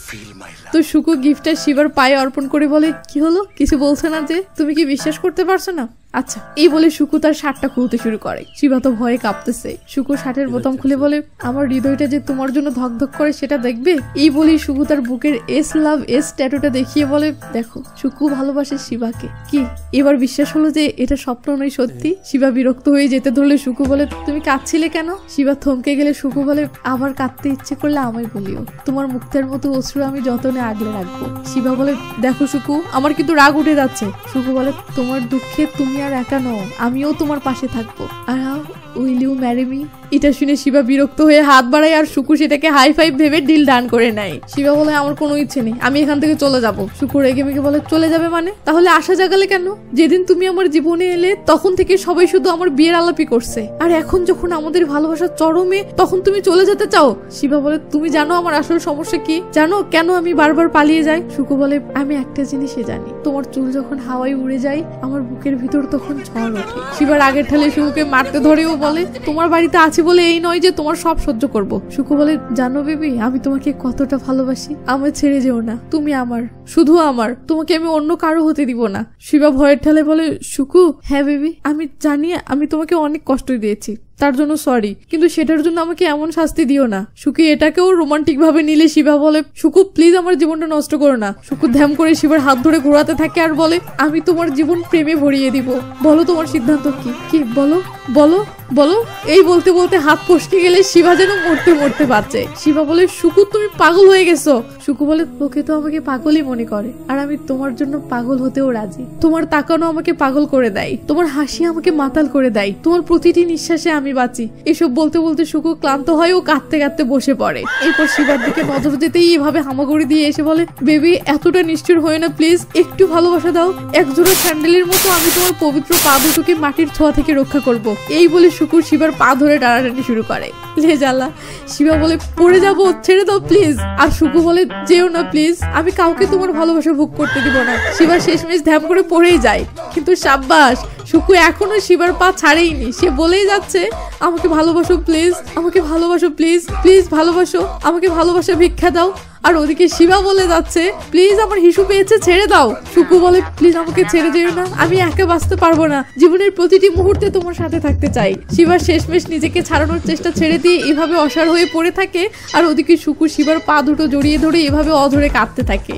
ফিল মাই লাভ। তো সুকু গিফটটা শিবার পায়ে অর্পণ করে বলে, কি হলো, কিছু বলছে না যে? তুমি কি বিশ্বাস করতে পারছো না? আচ্ছা, এই বলে সুকু তার শার্টটা খুলতে শুরু করে। শিবা তো ভয়ে কাঁপতেছে। সুকু শার্টের বোতাম খুলে বলে, আমার হৃদয়টা যে তোমার জন্য ধকধক করে সেটা দেখবে? এই বলি সুকু তার বুকের এস লাভ এস ট্যাটুটা দেখিয়ে বলে, দেখো সুকু ভালোবাসে শিবাকে। কি এবার বিশ্বাস হলো যে এটা স্বপ্ন নয় সত্যি? শিবা বিরক্ত হয়ে যেতে ধরলে সুকু বলে, তুমি কাঁদছিলে কেন? শিবা থমকে গেলে সুকু বলে, আবার কাঁদতে ইচ্ছে করলে আমায় বলিও, তোমার মুক্তার মতো অশ্রু আমি যতনে আগলে রাখবো। শিবা বলে, দেখো সুকু, আমার কিন্তু রাগ উঠে যাচ্ছে। সুকু বলে, তোমার দুঃখে তুমি আর একা নও, আমিও তোমার পাশে থাকবো। আর উইল ইউ ম্যারি মি? এটা শুনে শিবা বিরক্ত হয়ে হাত বাড়ায় আর সুকু সেটাকে হাই ফাইভ ভেবে ডিল ডান করে নেয়। শিবা বলে, আমার কোনো ইচ্ছে নেই, আমি এখান থেকে চলে যাব। সুকু রেগে মেগে বলে, চলে যাবে মানে? তাহলে আশা জাগালে কেন? যেদিন তুমি আমার জীবনে এলে তখন থেকে সবাই শুধু আমার বিয়ের আলাপই করছে, আর এখন যখন আমাদের ভালোবাসার চরমে তখন তুমি চলে যেতে চাও? শিবা বলে, তুমি জানো আমার আসল সমস্যা কি? জানো কেন আমি বারবার পালিয়ে যাই? সুকু বলে, আমি একটা জিনিসই জানি, তোমার চুল যখন হাওয়ায় উড়ে যায় আমার বুকের ভিতর তখন ঝড় ওঠে। শিবার আগের ঠেলে শুকুকে মারতে ধরেও বলে, তোমার বাড়িতে আছে বলে এই নয় যে তোমার সব সহ্য করব। শুকু বলে, জানো বেবি, আমি তোমাকে কতটা ভালোবাসি, আমায় ছেড়ে যেও না, তুমি আমার, শুধু আমার, তোমাকে আমি অন্য কারো হতে দিব না। শিবা ভয়ের ঠেলে বলে, শুকু, হ্যাঁ বেবি, আমি জানি আমি তোমাকে অনেক কষ্ট দিয়েছি, তার জন্য সরি, কিন্তু সেটার জন্য আমাকে এমন শাস্তি দিও না। শুকু এটাকেও রোমান্টিক ভাবে নিলে শিবা বলে, শুকু প্লিজ আমার জীবনটা নষ্ট করো না। শুকু ধ্যাম করে শিবার হাত ধরে ঘোরাতে থাকে আর বলে, আমি তোমার জীবন প্রেমে ভরিয়ে দিব, বলো তোমার সিদ্ধান্ত কি? কি বলো বলো বলো। এই বলতে বলতে হাত ফসকে গেলে শিবা যেন মরতে মরতে পারছে। শিবা বলে, শুকু তুমি পাগল হয়ে গেছো। শুকু বলে, তোকে তো আমাকে পাগলই মনে করে, আর আমি তোমার জন্য পাগল হতেও রাজি। তোমার তাকানো আমাকে পাগল করে দেয়, তোমার হাসি আমাকে মাতাল করে দেয়, তোমার প্রতিটি নিঃশ্বাসে আমি বাঁচি। এসব বলতে বলতে শুকু ক্লান্ত হয় ও কাঁদতে কাঁদতে বসে পড়ে। এরপর শিবার দিকে নজর যেতেই এভাবে হামাগুড়ি দিয়ে এসে বলে, বেবি এতটা নিষ্ঠুর হয় না প্লিজ, একটু ভালোবাসা দাও, একজোড়া স্যান্ডেলের মতো আমি তোমার পবিত্র পা দুটোকে মাটির ছোঁয়া থেকে রক্ষা করব। এই বলে শুকু শিবার পা ধরে টানাটানি শুরু করে। লে জ্বালা। শিবা বলে, পড়ে যাবো, ছেড়ে দাও প্লিজ। আর শুকু বলে, যেও না প্লিজ, আমি কাউকে তোমার ভালোবাসা ভোগ করতে দিব না। শিবা শেষমেশ ধ্যাম করে পড়েই যায়, কিন্তু সাব্বাস, শুকু এখনো শিবার পা ছাড়েইনি। সে বলেই যাচ্ছে, আমাকে ভালোবাসো প্লিজ, আমাকে ভালোবাসো প্লিজ, প্লিজ ভালোবাসো, আমাকে ভালোবাসা ভিক্ষা দাও। আর ওদিকে শিবা বলে যাচ্ছে, প্লিজ আমার হিসু পেয়েছে, ছেড়ে দাও। শুকু বলে, প্লিজ আমাকে ছেড়ে যেও না, আমি একা বাঁচতে পারবো না, জীবনের প্রতিটি মুহূর্তে তোমার সাথে থাকতে চাই। শিবা শেষমেশ নিজেকে ছাড়ানোর চেষ্টা ছেড়ে দিয়ে এভাবে অসাড় হয়ে পড়ে থাকে। আর ওদিকে শুকু শিবার পা দুটো জড়িয়ে ধরে এভাবে অধরে কাঁদতে থাকে।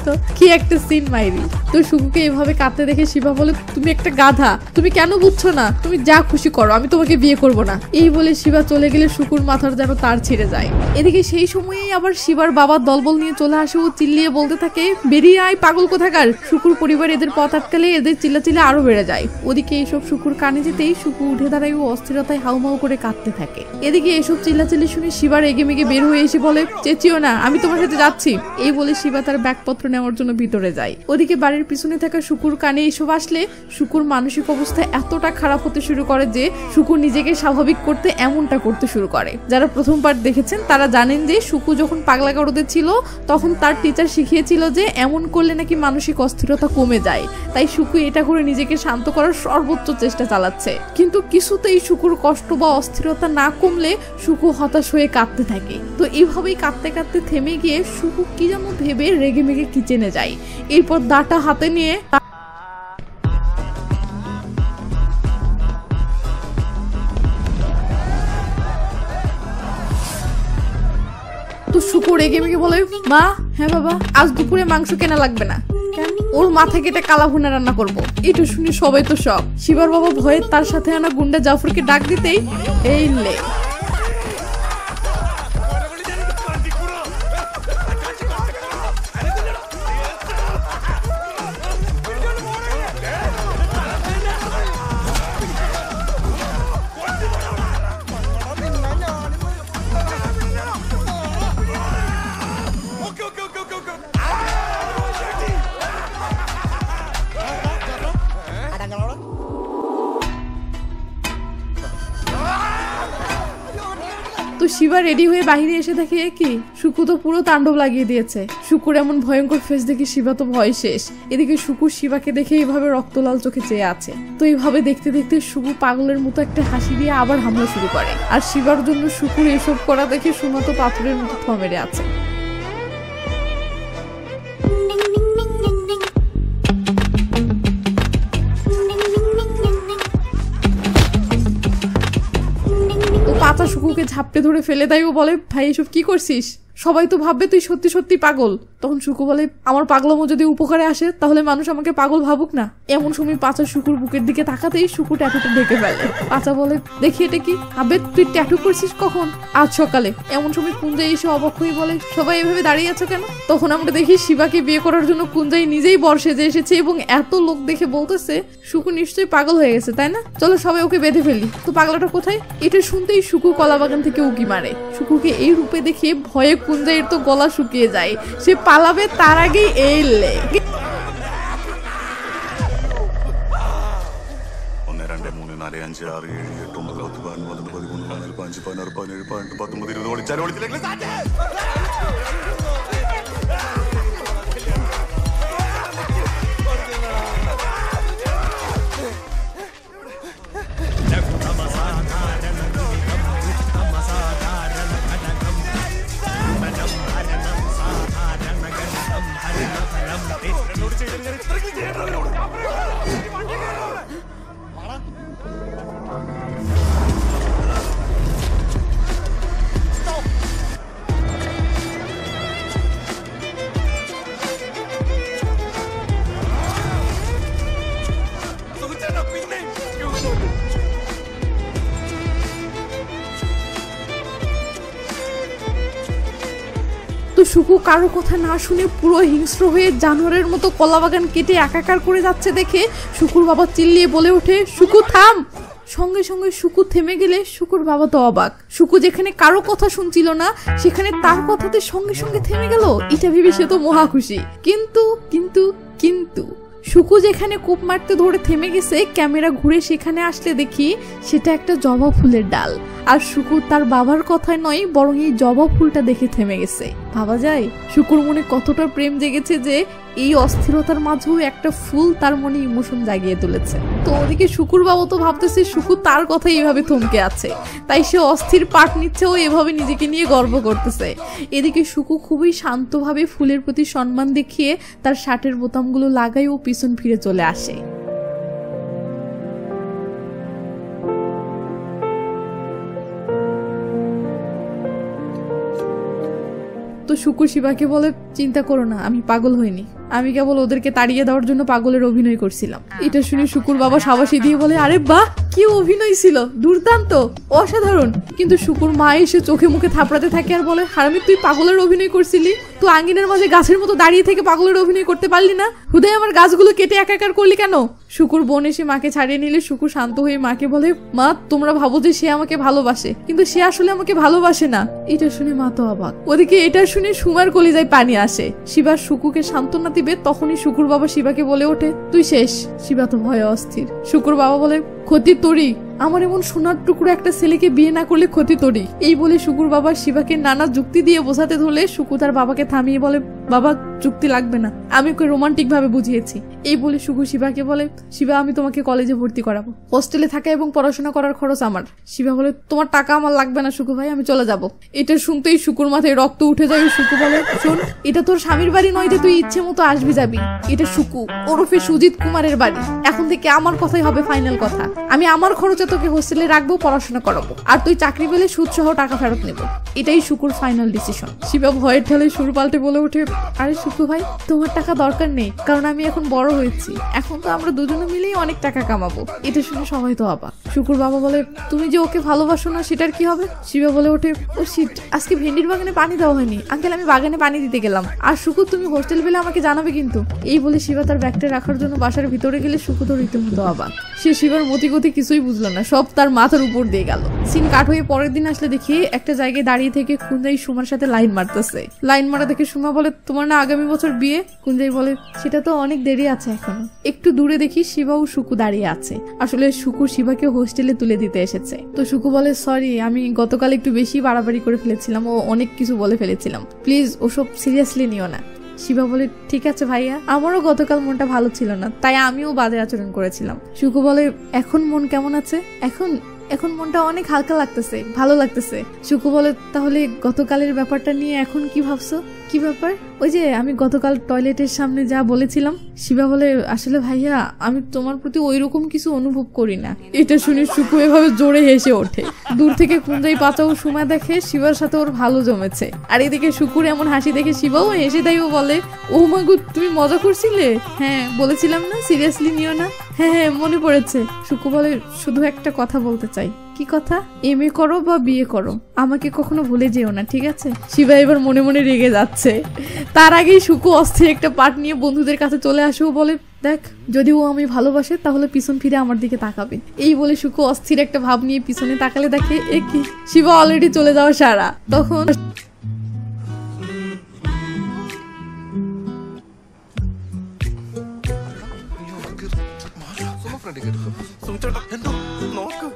তো কি একটা সিন মাইরি। তো শুকুকে এভাবে কাঁদতে দেখে শিবা বলে, তুমি একটা গাধা, তুমি কেন বুঝছো না, তুমি যা খুশি করো, আমি তোমাকে বিয়ে করব না। এই বলে শিবা চলে গেলে শুকুর মাথার যেন তার ছিঁড়ে যায়। এদিকে সেই সময়েই আবার শিবার বাবা দলবল নিয়ে চলে আসে ও চিল্লিয়ে বলতে থাকে, বেরিয়ে আয় পাগল কোথাকার। শুকুর পরিবার এদের পথ আটকালে এদের চিল্লাচিল্লা আরো বেড়ে যায়। ওদিকে এইসব শুকুর কানে যেতেই শুকু উঠে দাঁড়ায় ও অস্থিরতায় হাউমাউ করে কাঁদতে থাকে। এদিকে এসব চিল্লাচিল্লি শুনে শিবার এগে মেগে বের হয়ে এসে বলে, চেঁচিও না, আমি তোমার সাথে যাচ্ছি। এই বলে শিবা তার ব্যাগপত্র নেওয়ার জন্য ভিতরে যায়। ওদিকে বাড়ির পিছনে থাকা শুকুর কানে এসব আসলে শুকুর মানসিক অবস্থা এতটা খারাপ হতে শুরু করে যে শুকু নিজেকে স্বাভাবিক করতে এমনটা করতে শুরু করে। যারা প্রথম পার্ট দেখেছেন তারা জানেন যে শুকু যখন পাগলা গারদে ছিল তখন তার টিচার শিখিয়েছিল যে এমন করলে নাকি মানসিক অস্থিরতা কমে যায়। তাই শুকু এটা করে নিজেকে শান্ত করার সর্বোচ্চ চেষ্টা চালাচ্ছে, কিন্তু কিছুতেই শুকুর কষ্ট বা অস্থিরতা না কমলে শুকু হতাশ হয়ে কাঁদতে থাকে। তো এইভাবেই কাঁদতে কাঁদতে থেমে গিয়ে শুকু কি যেন ভেবে রেগে মেগে কিচেনে যায়। এরপর দাটা হাতে নিয়ে তো শুকু রেগে মেগে বলে, মা, হ্যাঁ বাবা, আজ দুপুরে মাংস কেনা লাগবে না, ওর মাথা কেটে কালা ভুনা রান্না করবো। এটা শুনে সবাই তো শক। শিবার বাবা ভয়ে তার সাথে আনা গুন্ডা জাফরকে ডাক দিতেই এই লে। তো শিবা রেডি হয়ে বাহিরে এসে দেখে কি শুকু তো পুরো তাণ্ডব লাগিয়ে দিয়েছে। শুকুর এমন ভয়ঙ্কর ফেস দেখে শিবা তো ভয় শেষ। এদিকে শুকু শিবাকে দেখে এইভাবে রক্তলাল চোখে চেয়ে আছে। তো এইভাবে দেখতে দেখতে শুকু পাগলের মতো একটা হাসি দিয়ে আবার হামলা শুরু করে। আর শিবার জন্য শুকুর এসব করা দেখে সুমা তো পাথরের মতো থ মেরে আছে। পাতা শুকুকে ঝাপটে ধরে ফেলে দেয় ও বলে, ভাই এসব কি করছিস? সবাই তো ভাববে তুই সত্যি সত্যি পাগল। তখন শুকু বলে, আমার পাগলামো যদি উপকারে আসে তাহলে মানুষ আমাকে পাগল ভাবুক না। এমন সময় পাঁচা শুকুর বুকের দিকে তাকাতেই শুকু ট্যাটুটা ঢেকে ফেলে। পাঁচা বলে, দেখি এটা কি? আবে তুই ট্যাটু করছিস কখন? আজ সকালে। এমন সময় কুঞ্জাই এসে অবাক হয়ে বলে, সবাই এভাবে দাঁড়িয়ে আছো কেন? তখন আমরা দেখি শিবাকে বিয়ে করার জন্য কুঞ্জাই নিজেই বর্ষে যে এসেছে এবং এত লোক দেখে বলতেছে শুকু নিশ্চয়ই পাগল হয়ে গেছে, তাই না? চলো সবাই ওকে বেঁধে ফেলি। তো পাগলাটা কোথায়? এটা শুনতেই শুকু কলা বাগান থেকে উকি মারে। শুকুকে এই রূপে দেখে ভয়ে কুঞ্জাইয়ের তো গলা শুকিয়ে যায়। সে পালাবে তার আগেই এই লে। তো শুকু কারো কথা না শুনে পুরো হিংস্র হয়ে জানোয়ারের মতো কলা বাগান কেটে একাকার করে যাচ্ছে দেখে শুকুর বাবা চিল্লিয়ে বলে ওঠে, শুকু থাম। সঙ্গে সঙ্গে শুকু থেমে গেলে শুকুর বাবা তো অবাক। শুকু যেখানে কারো কথা শুনছিল না সেখানে তার কথাতে সঙ্গে সঙ্গে থেমে গেল, এটা ভেবে সে তো মহা খুশি। কিন্তু কিন্তু কিন্তু শুকু যেখানে কূপ মারতে ধরে থেমে গেছে, ক্যামেরা ঘুরে সেখানে আসলে দেখি সেটা একটা জবা ফুলের ডাল। আর শুকু তার বাবার কথায় নয় বরং এই জবা ফুলটা দেখে থেমে গেছে। ভাবা যায় শুকুর মনে কতটা প্রেম জেগেছে যে এই অস্থিরতার মাঝেও একটা ফুল তার মনে ইমোশন জাগিয়ে তুলেছে। তো ওদিকে শুকুর বাবা তো ভাবতেছে শুকু তার কথা এইভাবে থমকে আছে, তাই সে অস্থির পাট নিচ্ছে ও এভাবে নিজেকে নিয়ে গর্ব করতেছে। এদিকে শুকু খুবই শান্তভাবে ফুলের প্রতি সম্মান দেখিয়ে তার শার্টের বোতামগুলো লাগায় ও পিছন ফিরে চলে আসে। তো শুকু শিবাকে বলে, চিন্তা করো না, আমি পাগল হইনি, আমি কেবল ওদেরকে তাড়িয়ে দেওয়ার জন্য পাগলের অভিনয় করছিলাম। এটা শুনে শুকুর বাবা সাবাসি দিয়ে বলে, আরে বাহ, কি অভিনয় ছিল, দুর্দান্ত, অসাধারণ। কিন্তু শুকুর মা এসে চোখে মুখে থাপড়াতে থাকে আর বলে, হারামি তুই পাগলের অভিনয় করছিলি, তুই আঙ্গিনার মাঝে গাছের মতো দাঁড়িয়ে থেকে পাগলের অভিনয় করতে পারলি না, হুদায় আমার গাছগুলো কেটে একাকার করলি কেন? শুকুর বোন এসে মাকে ছাড়িয়ে নিলে শুকু শান্ত হয়ে মাকে বলে, মা তোমরা ভাবো যে সে আমাকে ভালোবাসে, কিন্তু সে আসলে আমাকে ভালোবাসে না। এটা শুনে মা তো অবাক। ওদিকে এটা শুনে সুমার কলিজায় পানি আসে। শিবা শুকুকে সান্ত্বনা দিবে তখনই শুকুর বাবা শিবাকে বলে ওঠে, তুই শেষ। শিবা তো ভয়ে অস্থির। শুকুর বাবা বলে, ক্ষতি তোরই, আমার এমন সোনার টুকরো একটা ছেলেকে বিয়ে না করলে ক্ষতি তোরই। এই বলে শুকুর বাবা শিবাকে নানা যুক্তি দিয়ে বোঝাতে ধরলে শুকু তার বাবাকে থামিয়ে বলে, বাবা যুক্তি লাগবে না, আমি ওকে রোমান্টিক ভাবে বুঝিয়েছি। এই বলে শুকু শিবাকে বলে, শিবা আমি তোমাকে কলেজে ভর্তি করাবো, হোস্টেলে থাকা এবং পড়াশোনা করার খরচ আমার। শিবা বলে, তোমার টাকা আমার লাগবে না শুকু ভাই, আমি চলে যাব। এটা শুনতেই শুকুর মাথায় রক্ত উঠে যায়। শুকু বলে, শোন, এটা তোর স্বামীর বাড়ি নয় যে তুই ইচ্ছে মতো আসবি যাবি, এটা শুকু ওরফে সুজিত কুমারের বাড়ি। এখন থেকে আমার কথাই হবে ফাইনাল কথা, আমি আমার খরচে তোকে হোস্টেলে রাখবো, পড়াশোনা করাবো, আর তুই চাকরি পেলে সুদ সহ টাকা ফেরত নেব। এটাই শুকুর ফাইনাল ডিসিশন। শিবা ভয়ের ঠেলে সুর পাল্টে বলে ওঠে, আরে শুকু ভাই তোমার টাকা দরকার নেই, কারণ আমি এখন বড় হয়েছি, এখন তো আমরা দুজনে মিলেই অনেক টাকা কামাবো। এটা শুনে সবাই তো অবাক। শুকুর বাবা বলে, তুমি যে ওকে ভালোবাসো না সেটার কি হবে? শিবা বলে ওঠে, ও শিট, আজকে ভেন্ডির বাগানে পানি দেওয়া হয়নি আঙ্কেল, আমি বাগানে পানি দিতে গেলাম। আর শুকু তুমি হোস্টেল পেলে আমাকে জানাবে কিন্তু। এই বলে শিবা তার ব্যাগটা রাখার জন্য বাসার ভিতরে গেলে শুকু তো রীতিমতো অবাক। সে শিবার মতিগতি কিছুই বুঝলো না, সব তার মাথার উপর দিয়ে গেল। সিন কাট হয়ে পরের দিন আসলে দেখি একটা জায়গায় দাঁড়িয়ে থেকে কুঞ্জাই সুমার সাথে লাইন মারতেছে। লাইন মারা দেখে সুমা বলে, তোমার না আগামী বছর বিয়ে? কুঞ্জাই বলে, সেটা তো অনেক দেরি আছে এখনো। একটু দূরে দেখি শিবা ও শুকু দাঁড়িয়ে আছে। আসলে শুকু শিবাকে হোস্টেলে তুলে দিতে এসেছে। তো শুকু বলে, সরি, আমি গতকাল একটু বেশি বাড়াবাড়ি করে ফেলেছিলাম, ও অনেক কিছু বলে ফেলেছিলাম, প্লিজ ওসব সিরিয়াসলি নিও না। শিবা বলে, ঠিক আছে ভাইয়া, আমারও গতকাল মনটা ভালো ছিল না, তাই আমিও বাজে আচরণ করেছিলাম। শুকু বলে, এখন মন কেমন আছে? এখন মনটা অনেক হালকা লাগতেছে, ভালো লাগতেছে। শুকু বলে, তাহলে গতকালের ব্যাপারটা নিয়ে এখন কি ভাবছো? কি ব্যাপার? ওই যে আমি গতকাল টয়লেটের সামনে যা বলেছিলাম। শিবা বলে, আসলে ভাইয়া আমি তোমার প্রতি ওইরকম কিছু অনুভব করি না। এটা শুনে শুকু এভাবে জোরে হেসে ওঠে। দূর থেকে কুঞ্জাই পাতা ও সুমা দেখে শিবার সাথে ওর ভালো জমেছে, আর এদিকে শুকুর এমন হাসি দেখে শিবাও হেসে দেয় ও বলে, ও মাগো তুমি মজা করছিলে? হ্যাঁ বলেছিলাম না সিরিয়াসলি নিও না। হ্যাঁ হ্যাঁ মনে পড়েছে। শুকু বলে, শুধু একটা কথা বলতে চাই। কি কথা? এমএ করো বা বিয়ে করো, আমাকে কখনো ভুলে যেও না, ঠিক আছে? শিবা এবার মনে মনে রেগে যাচ্ছে। তার আগেই শুকু অস্থির একটা পাট নিয়ে বন্ধুদের কাছে চলে আসে ও বলে, দেখ যদি ও আমি ভালোবাসে তাহলে পিছন ফিরে আমার দিকে তাকাবে। এই বলে শুকু অস্থির একটা ভাব নিয়ে পিছনে তাকালে দেখে এ কি, শিবা অলরেডি চলে যাওয়া সারা। তখন എന്തോ നോക്ക്.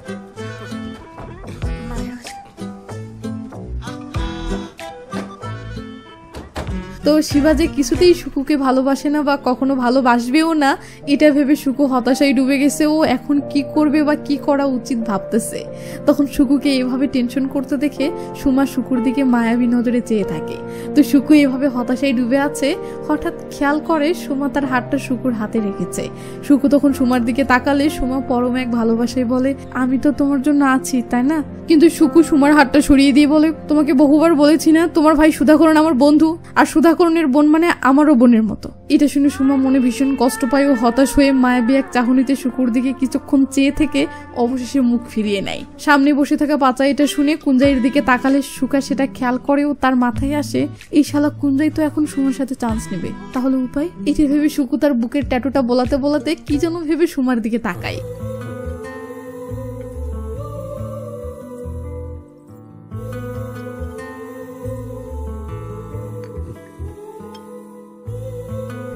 তো শিবা যে কিছুতেই শুকুকে ভালোবাসে না বা কখনো ভালোবাসবেও না, এটা ভেবে শুকু হতাশায় ডুবে গেছে। ও এখন কি করবে বা কি করা উচিত ভাবতেছে। তখন শুকুকে এভাবে টেনশন করতে দেখে সুমা শুকুর দিকে মায়াবী নজরে চেয়ে থাকে। তো শুকু এভাবে হতাশায় ডুবে আছে, হঠাৎ খেয়াল করে সুমা তার হাতটা শুকুর হাতে রেখেছে। শুকু তখন সুমার দিকে তাকালে সুমা পরম এক ভালোবাসায় বলে, আমি তো তোমার জন্য আছি, তাই না? কিন্তু শুকু সুমার হাতটা সরিয়ে দিয়ে বলে, তোমাকে বহুবার বলেছি না তোমার ভাই সুধাকরণ আমার বন্ধু, আর সুধাকরণ সুধাকরণের বোন মানে আমারও বোনের মতো। এটা শুনে সুমা মনে ভীষণ কষ্ট পায় ও হতাশ হয়ে মায়াবী এক চাহনিতে শুকুর দিকে কিছুক্ষণ চেয়ে থেকে অবশেষে মুখ ফিরিয়ে নেয়। সামনে বসে থাকা বাচ্চা এটা শুনে কুঞ্জাইয়ের দিকে তাকালে সুকা সেটা খেয়াল করেও তার মাথায় আসে এই শালা কুঞ্জাই তো এখন সুমার সাথে চান্স নেবে, তাহলে উপায়? এটা ভেবে সুকু তার বুকের ট্যাটুটা বোলাতে বোলাতে কি যেন ভেবে সুমার দিকে তাকায়।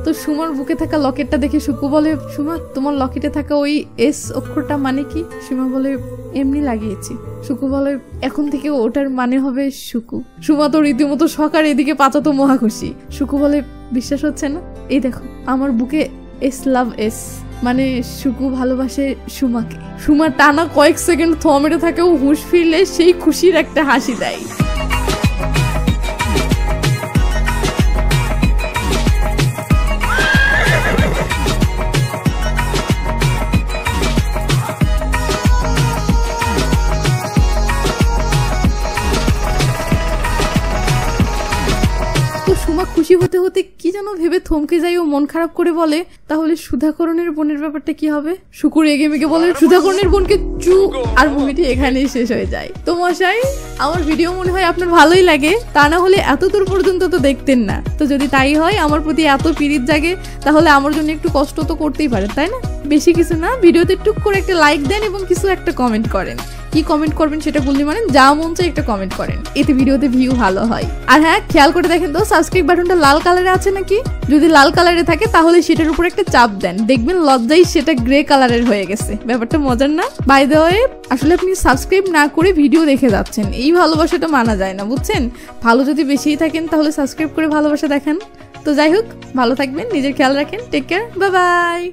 তো সুমার বুকে থাকা লকেটটা দেখে সুকু বলে, সুমা তোমার লকেটে থাকা ওই এস অক্ষরটা মানে কি? সুমা বলে, এমনি লাগিয়েছি। সুকু বলে, এখন থেকে ওটার মানে হবে সুকু। সুমা তো রীতিমতো সকার এদিকে পাচা তো মহা খুশি। সুকু বলে, বিশ্বাস হচ্ছে না? এই দেখো আমার বুকে এস লাভ এস, মানে সুকু ভালোবাসে সুমাকে। সুমা টানা কয়েক সেকেন্ড থ মেরে থাকে ও হুঁশ ফিরলে সেই খুশির একটা হাসি দেয়। সুমা খুশি হতে হতে কি যেন ভেবে থমকে যায় ও মন খারাপ করে বলে, তাহলে সুধাকরণের বোনের ব্যাপারটা কি হবে? শুকুর এগে মেগে বলে, সুধাকরণের বোনকে চু। আর মুভিটি এখানেই শেষ হয়ে যায়। তো মশাই, আমার ভিডিও মনে হয় আপনার ভালোই লাগে, তা না হলে এত দূর পর্যন্ত তো দেখতেন না। তো যদি তাই হয়, আমার প্রতি এত পিরিত জাগে, তাহলে আমার জন্য একটু কষ্ট তো করতেই পারেন, তাই না? বেশি কিছু না, ভিডিওতে টুক করে একটা লাইক দেন এবং কিছু একটা কমেন্ট করেন। কি কমেন্ট করবেন সেটা বললে মানেন, যা মন চাই একটা কমেন্ট করেন, এতে ভিডিওতে ভিউ ভালো হয়। আর হ্যাঁ, খেয়াল করে দেখেন তো সাবস্ক্রাইব বাটনটা লাল কালারে আছে নাকি। যদি লাল কালারে থাকে তাহলে সেটার উপর একটা চাপ দেন, দেখবেন লজ্জায় সেটা গ্রে কালারের হয়ে গেছে। ব্যাপারটা মজার না? বাই দ্য ওয়ে, আসলে আপনি সাবস্ক্রাইব না করে ভিডিও দেখে যাচ্ছেন, এই ভালোবাসাটা মানা যায় না, বুঝছেন? ভালো যদি বেশিই থাকেন তাহলে সাবস্ক্রাইব করে ভালোবাসা দেখান। তো যাই হোক, ভালো থাকবেন, নিজের খেয়াল রাখেন, টেক কেয়ার, বাই বাই।